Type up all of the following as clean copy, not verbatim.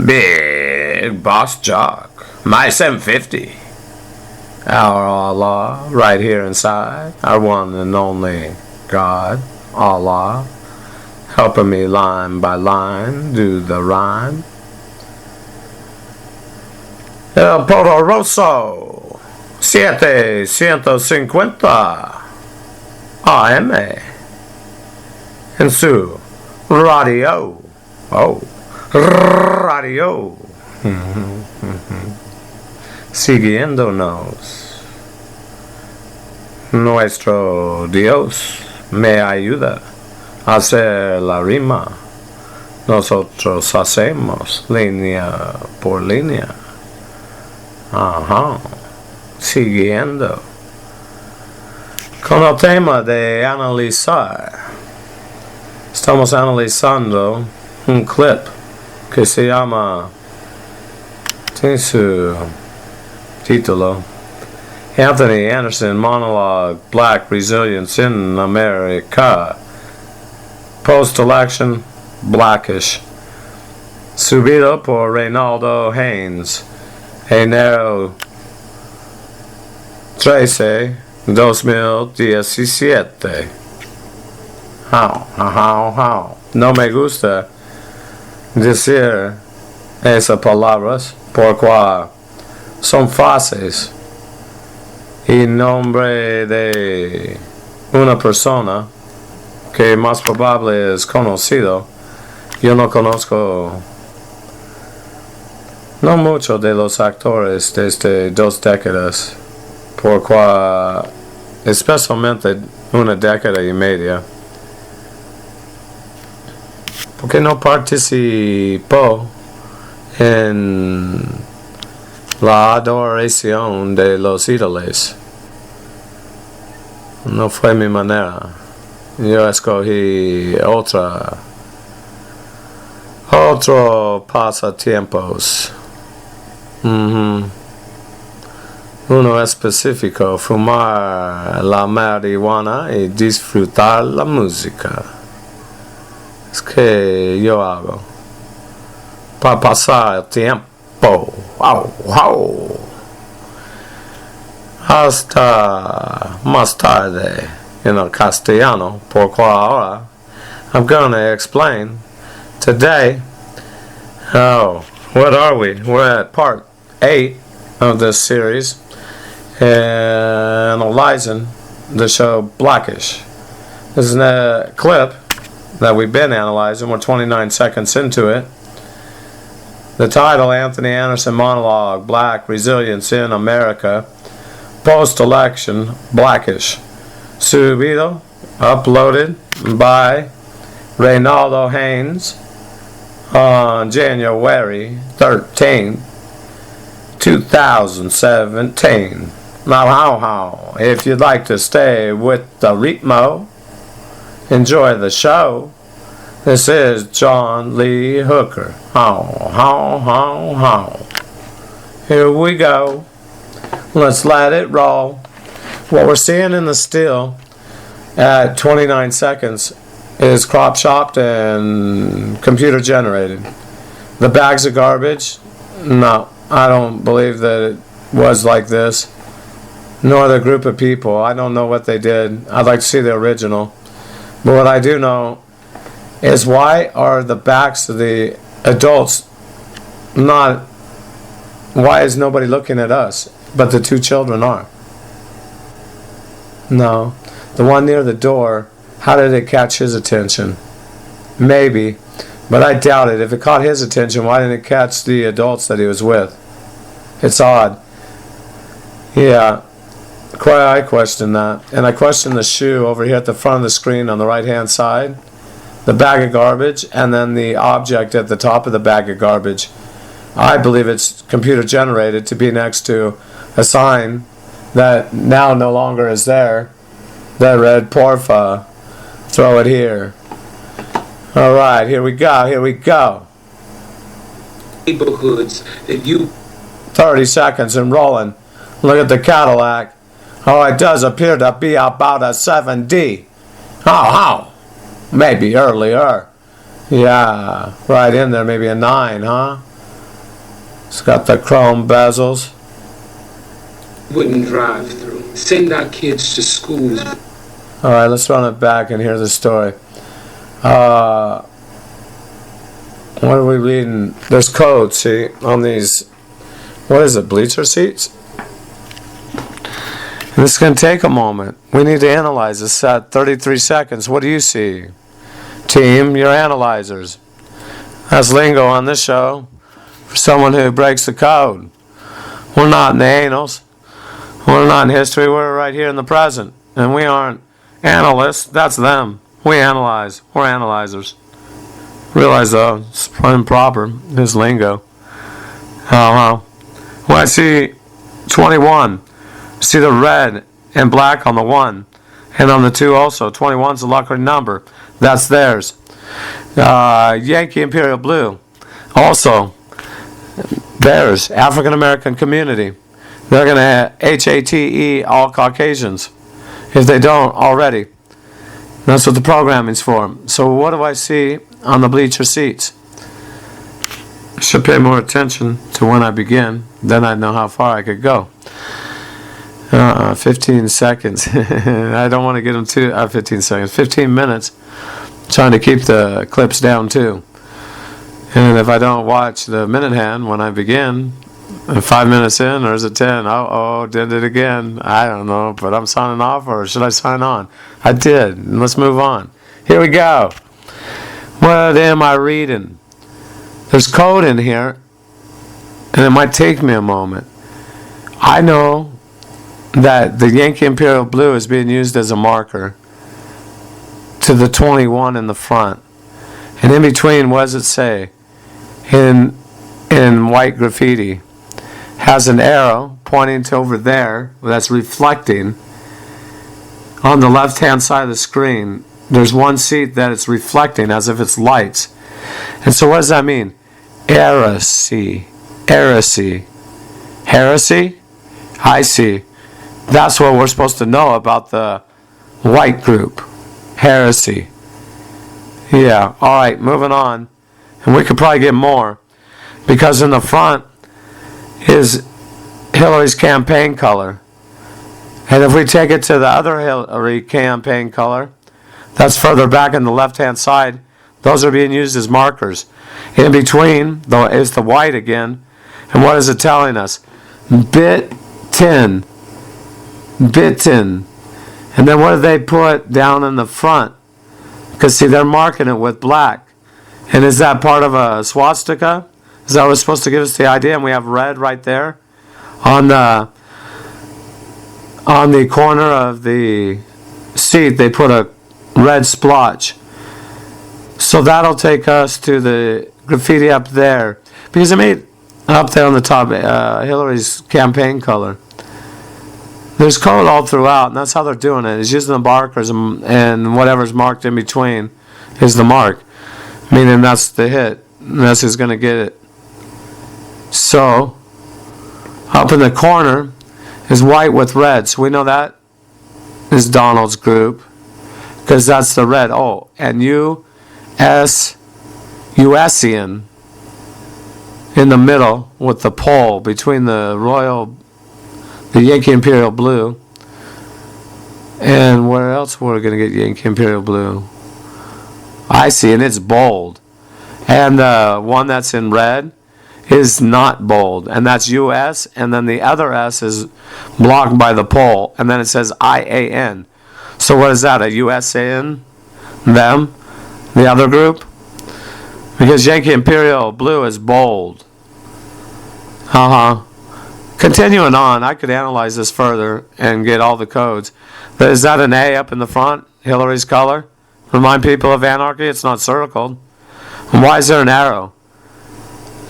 Bigbossjock, my 750. Our Allah, right here inside, our one and only God, Allah, helping me line by line do the rhyme. El Poderoso 750 AM en su radio. Oh, radio. Siguiéndonos. Nuestro Dios me ayuda a hacer la rima. Nosotros hacemos línea por línea. Ajá. Siguiendo con el tema de analizar. Estamos analizando un clip que se llama, tiene su título, Anthony Anderson Monologue Black Resilience in America, Post-Election Blackish, subido por Reynaldo Haynes, enero 13, 2017. No me gusta decir esas palabras porque son frases y nombre de una persona que más probable es conocido. Yo no conozco no mucho de los actores desde 2 décadas, porque especialmente una década y media, porque no participó en la adoración de los ídolos. No fue mi manera. Yo escogí otro pasatiempos. Uno específico, fumar la marihuana y disfrutar la música. Es que yo hago para pasar el tiempo. Hasta más tarde en el castellano, porque ahora I'm going to explain today. What are we? We're at part 8 of this series, analyzing the show Blackish. This is a clip that we've been analyzing. We're 29 seconds into it. The title, Anthony Anderson Monologue, Black Resilience in America, Post-Election Blackish. Subido, uploaded by Reynaldo Haynes on January 13, 2017. Now, if you'd like to stay with the ritmo, enjoy the show. This is John Lee Hooker. Here we go. Let's let it roll. What we're seeing in the still at 29 seconds is crop shopped and computer generated. The bags of garbage, no, I don't believe that it was like this. Nor the group of people. I don't know what they did. I'd like to see the original. But what I do know is, why are the backs of the adults not, why is nobody looking at us, but the 2 children are? No. The one near the door, how did it catch his attention? Maybe, but I doubt it. If it caught his attention, why didn't it catch the adults that he was with? It's odd. Yeah, I question that. And I question the shoe over here at the front of the screen on the right hand side, the bag of garbage, and then the object at the top of the bag of garbage. I believe it's computer generated to be next to a sign that now no longer is there that read Porfa, throw it here. Alright, here we go. Neighborhoods that you 30 seconds and rolling. Look at the Cadillac. Oh, it does appear to be about a 7D. Maybe earlier. Yeah, right in there, maybe a 9, huh? It's got the chrome bezels. Wouldn't drive through. Send our kids to schools. All right, let's run it back and hear the story. What are we reading? There's code, see, on these, what is it, bleacher seats? And this is going to take a moment. We need to analyze this at 33 seconds. What do you see? Team, you're analyzers. That's lingo on this show for someone who breaks the code. We're not in the annals. We're not in history. We're right here in the present. And we aren't analysts. That's them. We analyze. We're analyzers. Realize though, it's improper, his lingo. Well, I see 21. See the red and black on the 1. And on the 2 also. 21's a lucky number. That's theirs. Yankee Imperial Blue. Also, theirs. African American community. They're going to HATE all Caucasians. If they don't already. That's what the programming's for. So what do I see on the bleacher seats? I should pay more attention to when I begin. Then I'd know how far I could go. 15 seconds. I don't want to get them too. 15 seconds. 15 minutes. Trying to keep the clips down too. And if I don't watch the minute hand when I begin, 5 minutes in, or is it 10? Did it again. I don't know, but I'm signing off, or should I sign on? I did. Let's move on. Here we go. What am I reading? There's code in here, and it might take me a moment. I know that the Yankee Imperial Blue is being used as a marker to the 21 in the front. And in between, what does it say? In white graffiti. Has an arrow pointing to over there that's reflecting. On the left-hand side of the screen, there's one seat that it's reflecting as if it's lights. And so what does that mean? Heresy. Heresy. Heresy? I see. That's what we're supposed to know about the white group. Heresy. Yeah, alright, moving on. And we could probably get more. Because in the front is Hillary's campaign color. And if we take it to the other Hillary campaign color, that's further back in the left-hand side, those are being used as markers. In between, though, is the white again. And what is it telling us? Bitten. Bitten. And then what do they put down in the front? Because, see, they're marking it with black. And is that part of a swastika? Is that what's supposed to give us the idea? And we have red right there on the corner of the seat. They put a red splotch. So that'll take us to the graffiti up there. Because it made up there on the top Hillary's campaign color. There's code all throughout, and that's how they're doing it. It's using the markers, and whatever's marked in between is the mark. Meaning that's the hit. And that's who's going to get it. So, up in the corner is white with red. So we know that is Donald's group. Because that's the red. Oh, and USian in the middle with the pole between the Yankee Imperial Blue. And where else we're going to get Yankee Imperial Blue? I see, and it's bold. And the one that's in red is not bold, and that's US, and then the other S is blocked by the pole, and then it says IAN. So what is that, a USAN? Them? The other group? Because Yankee Imperial Blue is bold. Continuing on, I could analyze this further and get all the codes. But is that an A up in the front? Hillary's color? Remind people of anarchy? It's not circled. And why is there an arrow?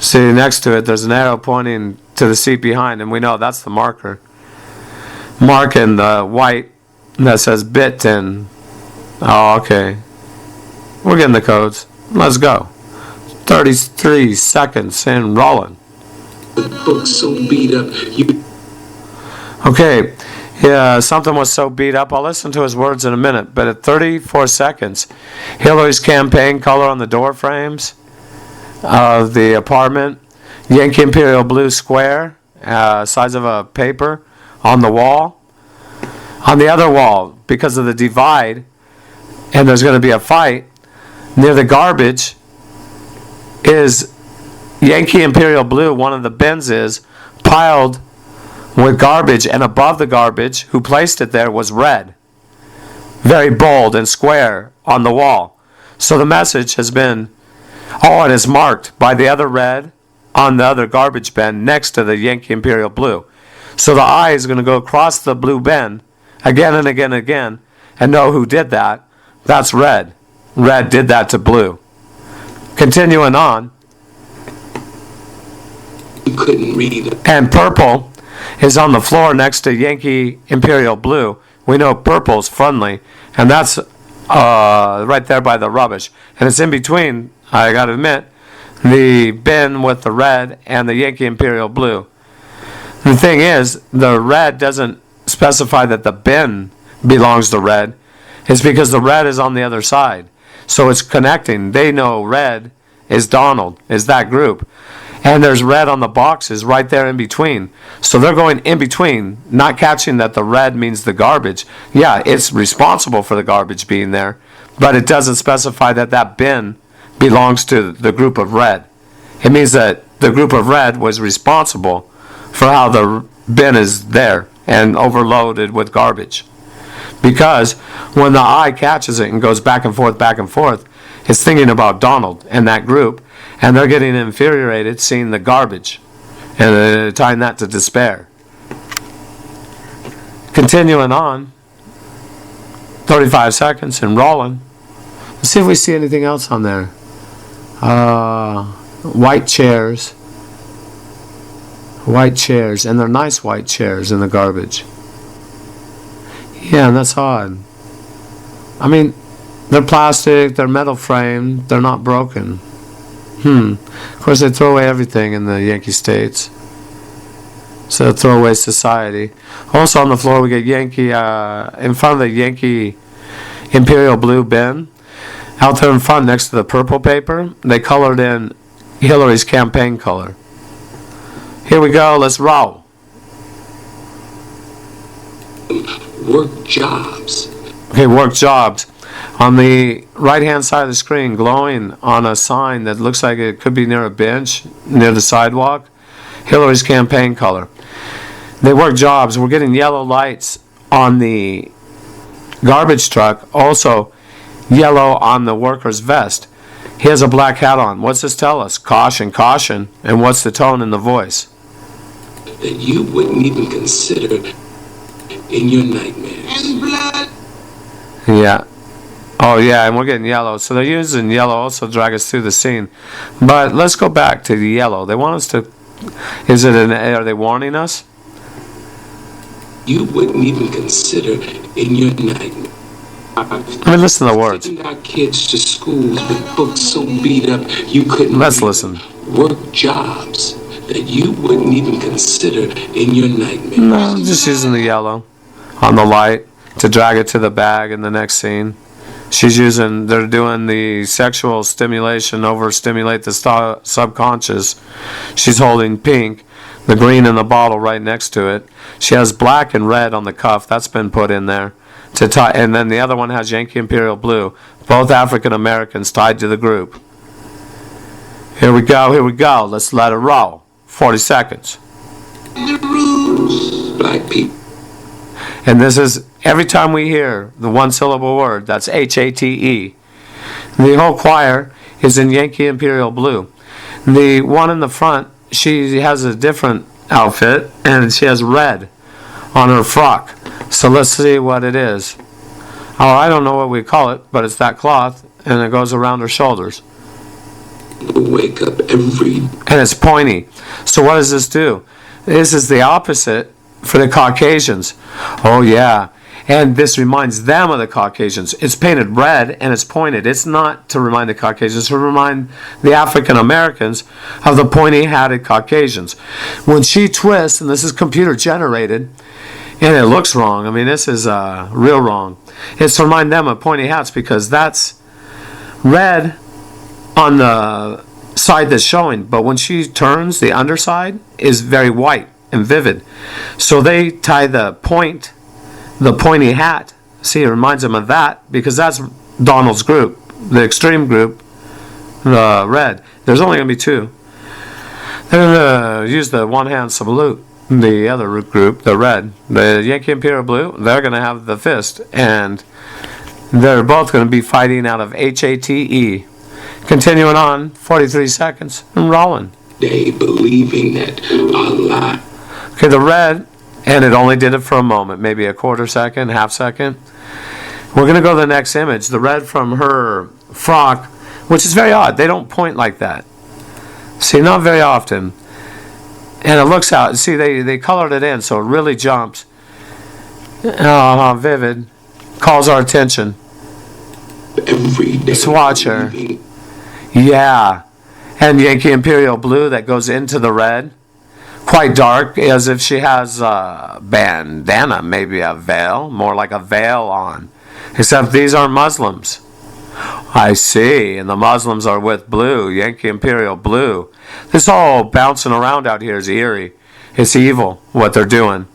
See, next to it, there's an arrow pointing to the seat behind, and we know that's the marker. Marking the white that says bitten. Oh, okay. We're getting the codes. Let's go. 33 seconds and rolling. The book's so beat up. Okay. Yeah, something was so beat up. I'll listen to his words in a minute. But at 34 seconds, Hillary's campaign color on the door frames of the apartment Yankee Imperial Blue square, size of a paper, on the wall. On the other wall, because of the divide, and there's going to be a fight, near the garbage is Yankee Imperial Blue, one of the bins is, piled with garbage, and above the garbage, who placed it there, was red. Very bold and square on the wall. So the message has been, and is marked by the other red on the other garbage bin next to the Yankee Imperial Blue. So the eye is going to go across the blue bin again and again and again and know who did that. That's red. Red did that to blue. Continuing on. You couldn't read it. And purple is on the floor next to Yankee Imperial Blue. We know purple's friendly, and that's right there by the rubbish. And it's in between, I gotta admit, the bin with the red and the Yankee Imperial Blue. The thing is, the red doesn't specify that the bin belongs to red. It's because the red is on the other side. So it's connecting. They know red is Donald, is that group. And there's red on the boxes right there in between. So they're going in between, not catching that the red means the garbage. Yeah, it's responsible for the garbage being there, but it doesn't specify that that bin belongs to the group of red. It means that the group of red was responsible for how the bin is there and overloaded with garbage. Because when the eye catches it and goes back and forth, it's thinking about Donald and that group, and they're getting infuriated seeing the garbage and tying that to despair. Continuing on, 35 seconds and rolling. Let's see if we see anything else on there. White chairs, and they're nice white chairs in the garbage. Yeah, and that's odd. I mean, they're plastic, they're metal framed, they're not broken. Of course, they throw away everything in the Yankee States. So throwaway society. Also on the floor, we get Yankee, in front of the Yankee Imperial Blue bin. Out there in front, next to the purple paper, they colored in Hillary's campaign color. Here we go, let's roll. Work jobs. Okay, work jobs. On the right-hand side of the screen, glowing on a sign that looks like it could be near a bench, near the sidewalk, Hillary's campaign color. They work jobs. We're getting yellow lights on the garbage truck. Also, yellow on the worker's vest. He has a black hat on. What's this tell us? Caution, caution. And what's the tone in the voice? That you wouldn't even consider in your nightmares. And blood. Yeah. Oh, yeah, and we're getting yellow. So they're using yellow also to drag us through the scene. But let's go back to the yellow. They want us to... are they warning us? You wouldn't even consider in your nightmares. I mean, listen to the words. Taking our kids to schools with books so beat up you couldn't... Let's listen. Work jobs that you wouldn't even consider in your nightmares. No, I'm just using the yellow on the light to drag it to the bag in the next scene. They're doing the sexual stimulation, overstimulate the subconscious. She's holding pink, the green in the bottle right next to it. She has black and red on the cuff, that's been put in there. And then the other one has Yankee Imperial Blue, both African Americans tied to the group. Here we go, let's let it roll. 40 seconds. The rules, black people. And this is, every time we hear the one syllable word, that's H-A-T-E. The whole choir is in Yankee Imperial Blue. The one in the front, she has a different outfit, and she has red on her frock. So let's see what it is. Oh, I don't know what we call it, but it's that cloth, and it goes around her shoulders. Wake up and it's pointy. So what does this do? This is the opposite for the Caucasians. Oh yeah, and this reminds them of the Caucasians. It's painted red and it's pointed. It's not to remind the Caucasians, it's to remind the African Americans of the pointy-hatted Caucasians. When she twists, and this is computer generated, and it looks wrong. I mean, this is real wrong. It's to remind them of pointy hats because that's red on the side that's showing, but when she turns, the underside is very white and vivid. So they tie the pointy hat. See, it reminds them of that, because that's Donald's group, the extreme group, the red. There's only going to be two. They're going to use the one-hand salute. The other group, the red, the Yankee Imperial Blue, they're going to have the fist, and they're both going to be fighting out of HATE. Continuing on, 43 seconds, and rolling. They believing that Allah. Okay, the red, and it only did it for a moment, maybe a quarter second, half second. We're going to go to the next image. The red from her frock, which is very odd. They don't point like that. See, not very often. And it looks out. See, they colored it in, so it really jumps. Oh, vivid. Calls our attention. Every day. Let's watch her. Yeah. And Yankee Imperial Blue that goes into the red. Quite dark, as if she has a bandana, maybe a veil. More like a veil on. Except these aren't Muslims. I see. And the Muslims are with blue. Yankee Imperial Blue. This all bouncing around out here is eerie. It's evil, what they're doing.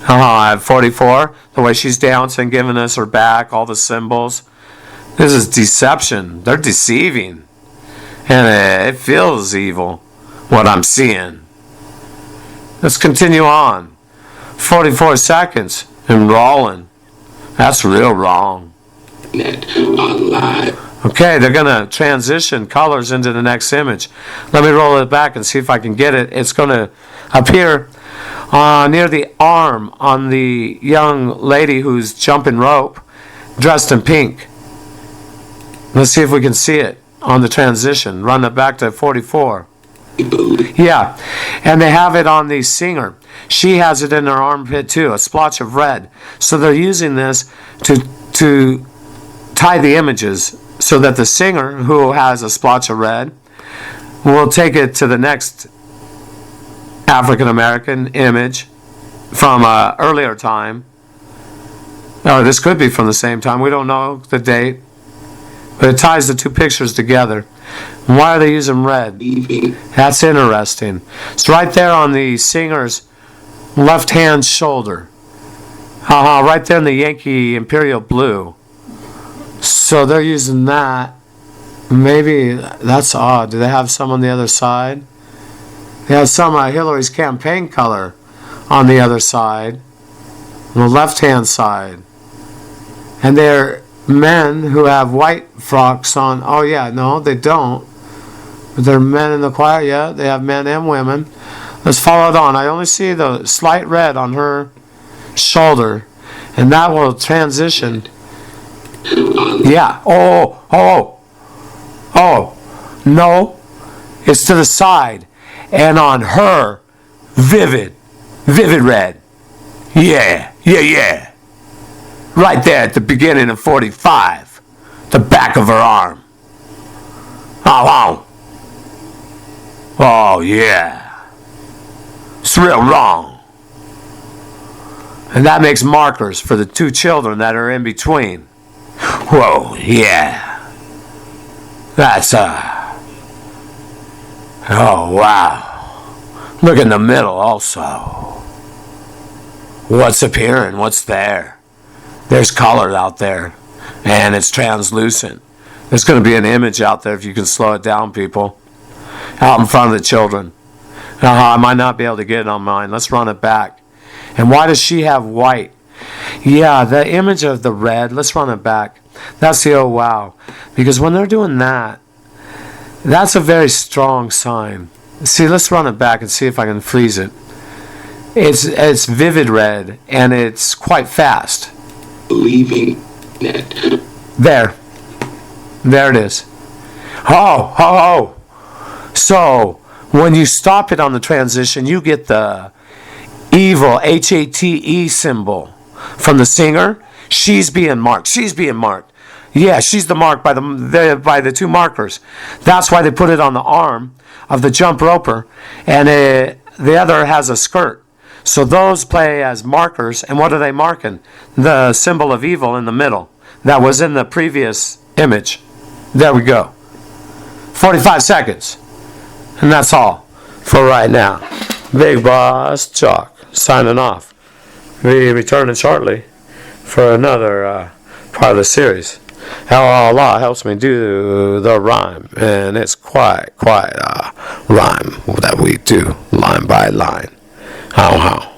At 44, the way she's dancing, giving us her back, all the symbols. This is deception. They're deceiving. And it feels evil, what I'm seeing. Let's continue on. 44 seconds and rolling. That's real wrong. Okay, they're going to transition colors into the next image. Let me roll it back and see if I can get it. It's going to appear near the arm on the young lady who's jumping rope, dressed in pink. Let's see if we can see it on the transition. Run it back to 44. Yeah, and they have it on the singer. She has it in her armpit too, a splotch of red. So they're using this to tie the images so that the singer, who has a splotch of red, will take it to the next African American image from an earlier time. Or this could be from the same time. We don't know the date. But it ties the two pictures together. Why are they using red? That's interesting. It's right there on the singer's left-hand shoulder. Right there in the Yankee Imperial Blue. So they're using that. Maybe that's odd. Do they have some on the other side? They have some Hillary's campaign color on the other side. On the left-hand side. And they're men who have white frocks on. Oh yeah, no, they don't. But they're men in the choir. Yeah, they have men and women. Let's follow it on. I only see the slight red on her shoulder, and that will transition. Yeah. Oh. No, it's to the side, and on her, vivid red. Yeah. Right there at the beginning of 45. The back of her arm. Oh, yeah. It's real wrong. And that makes markers for the two children that are in between. Whoa, yeah. That's, oh, wow. Look in the middle also. What's appearing? What's there? There's color out there, and it's translucent. There's going to be an image out there if you can slow it down, people. Out in front of the children. I might not be able to get it on mine. Let's run it back. And why does she have white? Yeah, the image of the red. Let's run it back. That's the oh wow. Because when they're doing that, that's a very strong sign. See, let's run it back and see if I can freeze it. It's vivid red, and it's quite fast. Believing that. There it is. Oh. So, when you stop it on the transition, you get the evil HATE symbol from the singer. She's being marked. Yeah, she's the mark by the two markers. That's why they put it on the arm of the jump roper, and the other has a skirt. So those play as markers, and what are they marking? The symbol of evil in the middle. That was in the previous image. There we go. 45 seconds. And that's all for right now. Bigbossjock signing off. Be returning shortly for another part of the series. Allah helps me do the rhyme, and it's quite a rhyme that we do line by line. How?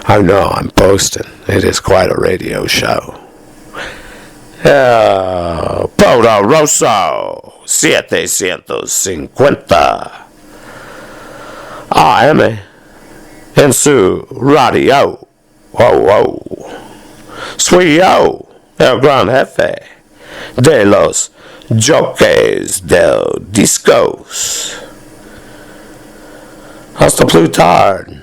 I know I'm boasting. It is quite a radio show. Poderoso 750 AM en su radio. Soy yo, el gran jefe de los jockeys del discos. Hasta plus tard.